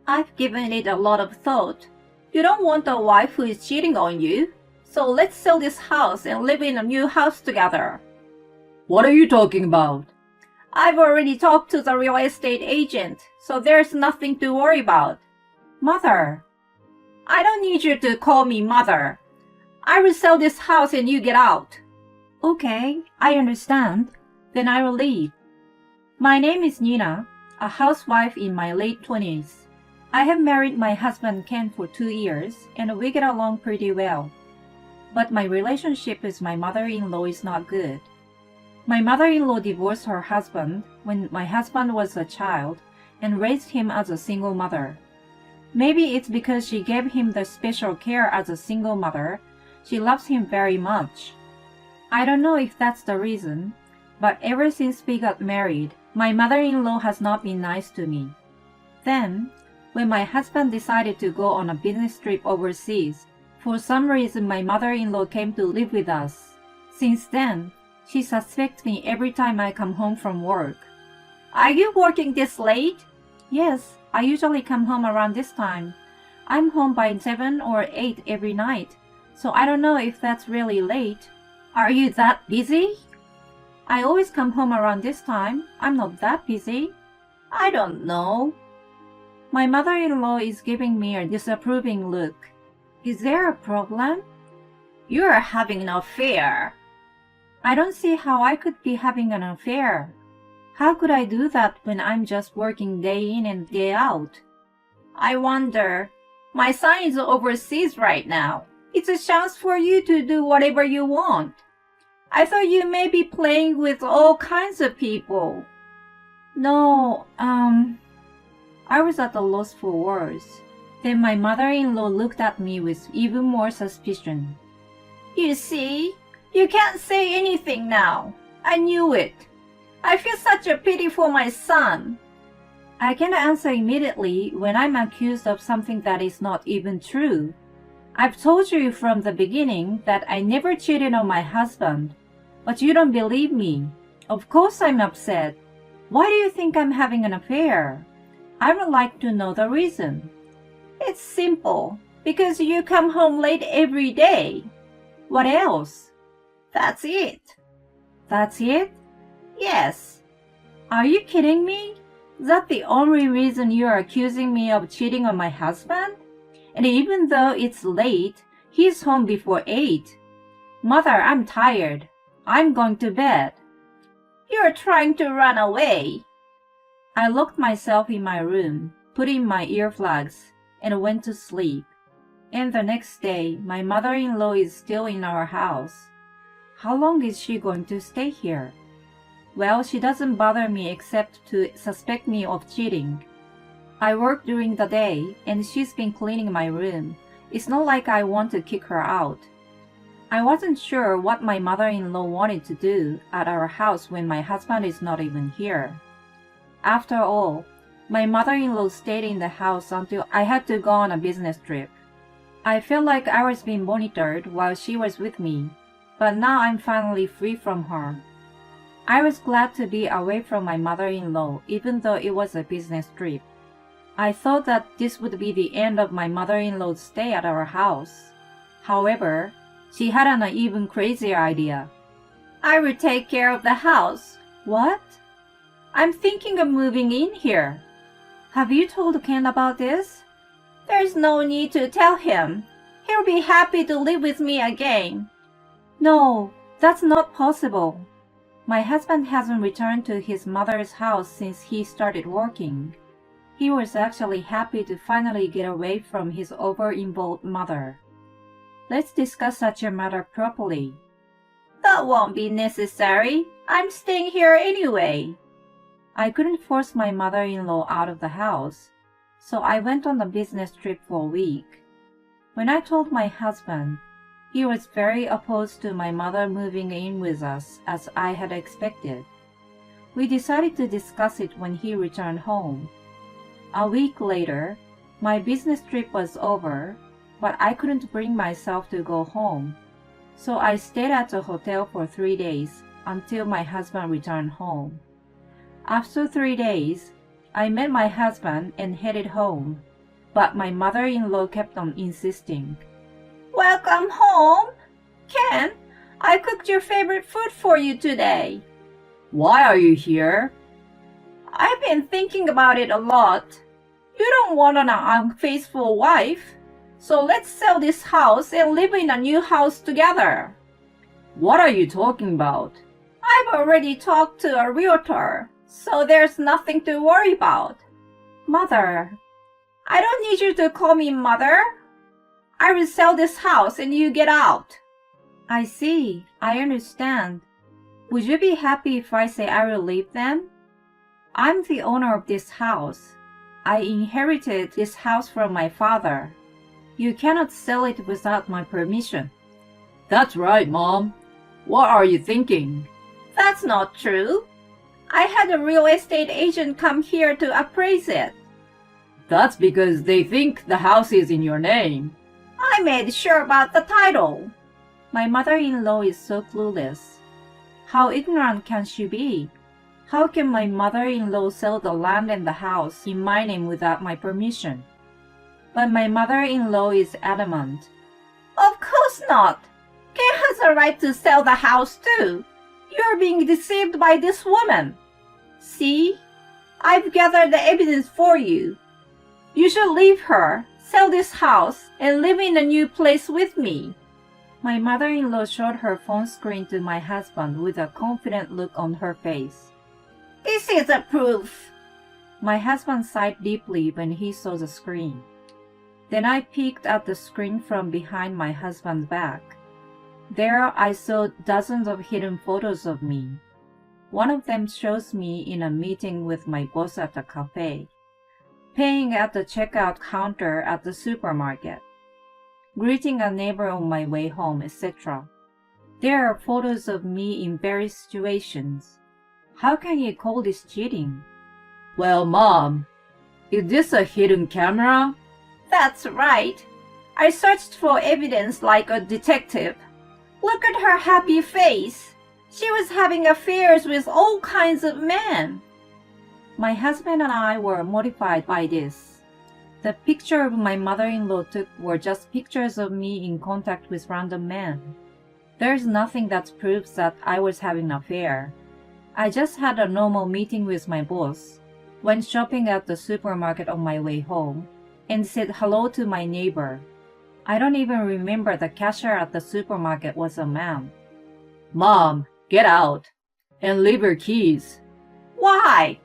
I've given it a lot of thought. You don't want a wife who is cheating on you, so let's sell this house and live in a new house together. What are you talking about? I've already talked to the real estate agent, so there's nothing to worry about. Mother. I don't need you to call me mother. I will sell this house and you get out. Okay, I understand. Then I will leave. My name is Nina, a housewife in my late 20s. I have married my husband Ken for 2 years, and we get along pretty well. But my relationship with my mother-in-law is not good. My mother-in-law divorced her husband when my husband was a child and raised him as a single mother. Maybe it's because she gave him the special care as a single mother. She loves him very much. I don't know if that's the reason, but ever since we got married, my mother-in-law has not been nice to me. Then, when my husband decided to go on a business trip overseas, for some reason my mother-in-law came to live with us. Since then, she suspects me every time I come home from work. Are you working this late? Yes, I usually come home around this time. I'm home by 7 or 8 every night, so I don't know if that's really late. Are you that busy? I always come home around this time. I'm not that busy. I don't know. My mother-in-law is giving me a disapproving look. Is there a problem? You're having an affair. I don't see how I could be having an affair. How could I do that when I'm just working day in and day out? I wonder. My son is overseas right now. It's a chance for you to do whatever you want. I thought you may be playing with all kinds of people. No, I was at a loss for words. Then my mother-in-law looked at me with even more suspicion. You see, you can't say anything now. I knew it. I feel such a pity for my son. I can answer immediately when I'm accused of something that is not even true. I've told you from the beginning that I never cheated on my husband, but you don't believe me. Of course I'm upset. Why do you think I'm having an affair? I would like to know the reason. It's simple. Because you come home late every day. What else? That's it. That's it? Yes. Are you kidding me? Is that the only reason you are accusing me of cheating on my husband? And even though it's late, he's home before 8. Mother, I'm tired. I'm going to bed. You're trying to run away. I locked myself in my room, put in my earplugs, and went to sleep. And the next day, my mother-in-law is still in our house. How long is she going to stay here? Well, she doesn't bother me except to suspect me of cheating. I work during the day, and she's been cleaning my room. It's not like I want to kick her out. I wasn't sure what my mother-in-law wanted to do at our house when my husband is not even here. After all, my mother-in-law stayed in the house until I had to go on a business trip. I felt like I was being monitored while she was with me, but now I'm finally free from her. I was glad to be away from my mother-in-law even though it was a business trip. I thought that this would be the end of my mother-in-law's stay at our house. However, she had an even crazier idea. I will take care of the house. What? I'm thinking of moving in here. Have you told Ken about this? There's no need to tell him. He'll be happy to live with me again. No, that's not possible. My husband hasn't returned to his mother's house since he started working. He was actually happy to finally get away from his over-involved mother. Let's discuss such a matter properly. That won't be necessary. I'm staying here anyway. I couldn't force my mother-in-law out of the house, so I went on a business trip for a week. When I told my husband, he was very opposed to my mother moving in with us as I had expected. We decided to discuss it when he returned home. A week later, my business trip was over, but I couldn't bring myself to go home, so I stayed at the hotel for 3 days until my husband returned home. After 3 days, I met my husband and headed home. But my mother-in-law kept on insisting. Welcome home! Ken, I cooked your favorite food for you today. Why are you here? I've been thinking about it a lot. You don't want an unfaithful wife, so let's sell this house and live in a new house together. What are you talking about? I've already talked to a realtor, so there's nothing to worry about. Mother, I don't need you to call me mother. I will sell this house and you get out. I see. I understand. Would you be happy if I say I will leave then? I'm the owner of this house. I inherited this house from my father. You cannot sell it without my permission. That's right, Mom. What are you thinking? That's not true. I had a real estate agent come here to appraise it. That's because they think the house is in your name. I made sure about the title. My mother-in-law is so clueless. How ignorant can she be? How can my mother-in-law sell the land and the house in my name without my permission? But my mother-in-law is adamant. Of course not. Ken has a right to sell the house too. You're being deceived by this woman. See? I've gathered the evidence for you. You should leave her, sell this house, and live in a new place with me. My mother-in-law showed her phone screen to my husband with a confident look on her face. This is a proof. My husband sighed deeply when he saw the screen. Then I peeked at the screen from behind my husband's back. There I saw dozens of hidden photos of me. One of them shows me in a meeting with my boss at a cafe, paying at the checkout counter at the supermarket, greeting a neighbor on my way home, etc. There are photos of me in various situations. How can you call this cheating? Well, Mom, is this a hidden camera? That's right. I searched for evidence like a detective. Look at her happy face. She was having affairs with all kinds of men. My husband and I were mortified by this. The picture of my mother-in-law took were just pictures of me in contact with random men. There's nothing that proves that I was having an affair. I just had a normal meeting with my boss, went shopping at the supermarket on my way home, and said hello to my neighbor. I don't even remember the cashier at the supermarket was a man. Mom, get out and leave your keys. Why?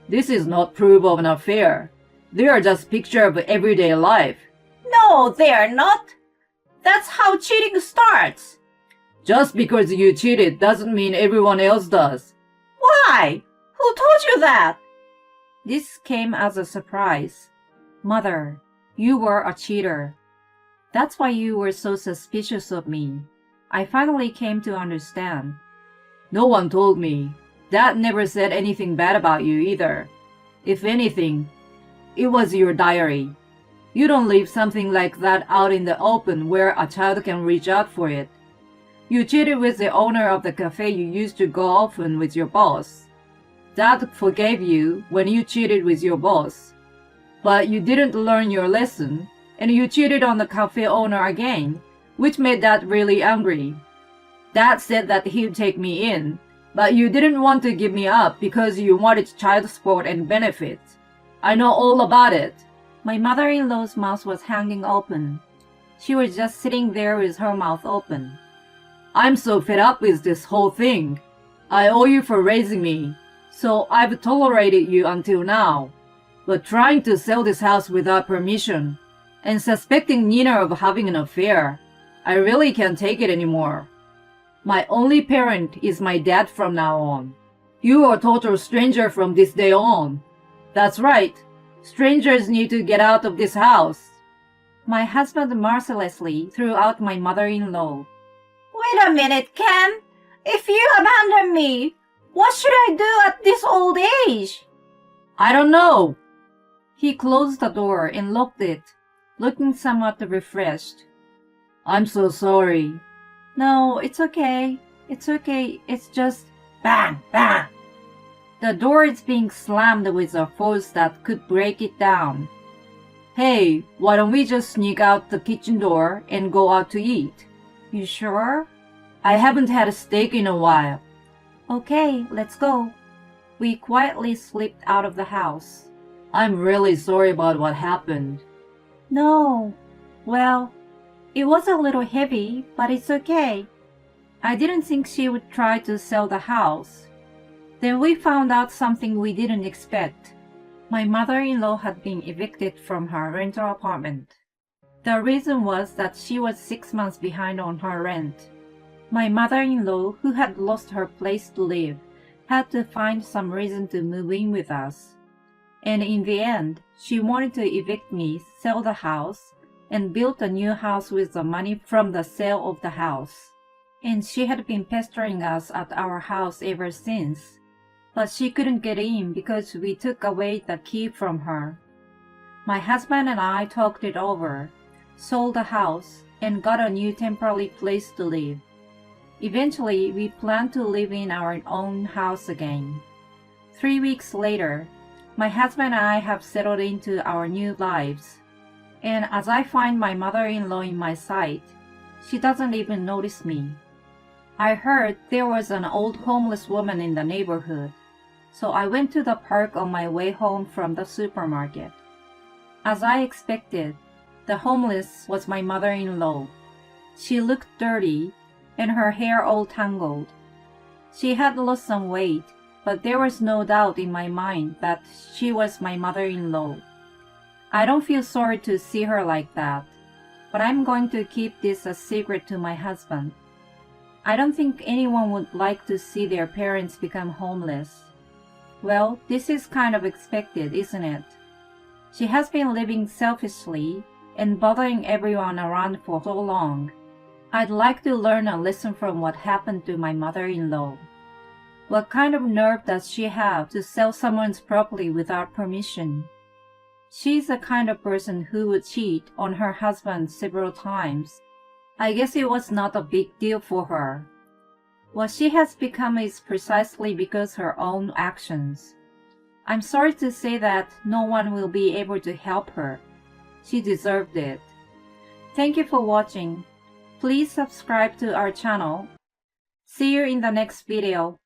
This is not proof of an affair. They are just picture of everyday life. No, they are not. That's how cheating starts. Just because you cheated doesn't mean everyone else does. Why? Who told you that? This came as a surprise. Mother, you were a cheater. That's why you were so suspicious of me. I finally came to understand. No one told me. Dad never said anything bad about you either. If anything, it was your diary. You don't leave something like that out in the open where a child can reach out for it. You cheated with the owner of the cafe you used to go often with your boss. Dad forgave you when you cheated with your boss. But you didn't learn your lesson, and you cheated on the cafe owner again, which made Dad really angry. Dad said that he'd take me in, but you didn't want to give me up because you wanted child support and benefits. I know all about it. My mother-in-law's mouth was hanging open. She was just sitting there with her mouth open. I'm so fed up with this whole thing. I owe you for raising me, so I've tolerated you until now. But trying to sell this house without permission, and suspecting Nina of having an affair, I really can't take it anymore. My only parent is my dad from now on. You are a total stranger from this day on. That's right. Strangers need to get out of this house. My husband mercilessly threw out my mother-in-law. Wait a minute, Ken. If you abandon me, what should I do at this old age? I don't know. He closed the door and locked it, looking somewhat refreshed. I'm so sorry. No, it's okay. It's okay. It's just bang, bang. The door is being slammed with a force that could break it down. Hey, why don't we just sneak out the kitchen door and go out to eat? You sure? I haven't had a steak in a while. Okay, let's go. We quietly slipped out of the house. I'm really sorry about what happened. No. Well, it was a little heavy, but it's okay. I didn't think she would try to sell the house. Then we found out something we didn't expect. My mother-in-law had been evicted from her rental apartment. The reason was that she was 6 months behind on her rent. My mother-in-law, who had lost her place to live, had to find some reason to move in with us. And in the end, she wanted to evict me, sell the house, and build a new house with the money from the sale of the house. And she had been pestering us at our house ever since. But she couldn't get in because we took away the key from her. My husband and I talked it over, sold the house, and got a new temporary place to live. Eventually, we planned to live in our own house again. 3 weeks later, my husband and I have settled into our new lives. And as I find my mother-in-law in my sight, she doesn't even notice me. I heard there was an old homeless woman in the neighborhood, so I went to the park on my way home from the supermarket. As I expected, the homeless was my mother-in-law. She looked dirty, and her hair all tangled. She had lost some weight, but there was no doubt in my mind that she was my mother-in-law. I don't feel sorry to see her like that, but I'm going to keep this a secret to my husband. I don't think anyone would like to see their parents become homeless. Well, this is kind of expected, isn't it? She has been living selfishly and bothering everyone around for so long. I'd like to learn a lesson from what happened to my mother-in-law. What kind of nerve does she have to sell someone's property without permission? She's the kind of person who would cheat on her husband several times. I guess it was not a big deal for her. What she has become is precisely because her own actions. I'm sorry to say that no one will be able to help her. She deserved it. Thank you for watching. Please subscribe to our channel. See you in the next video.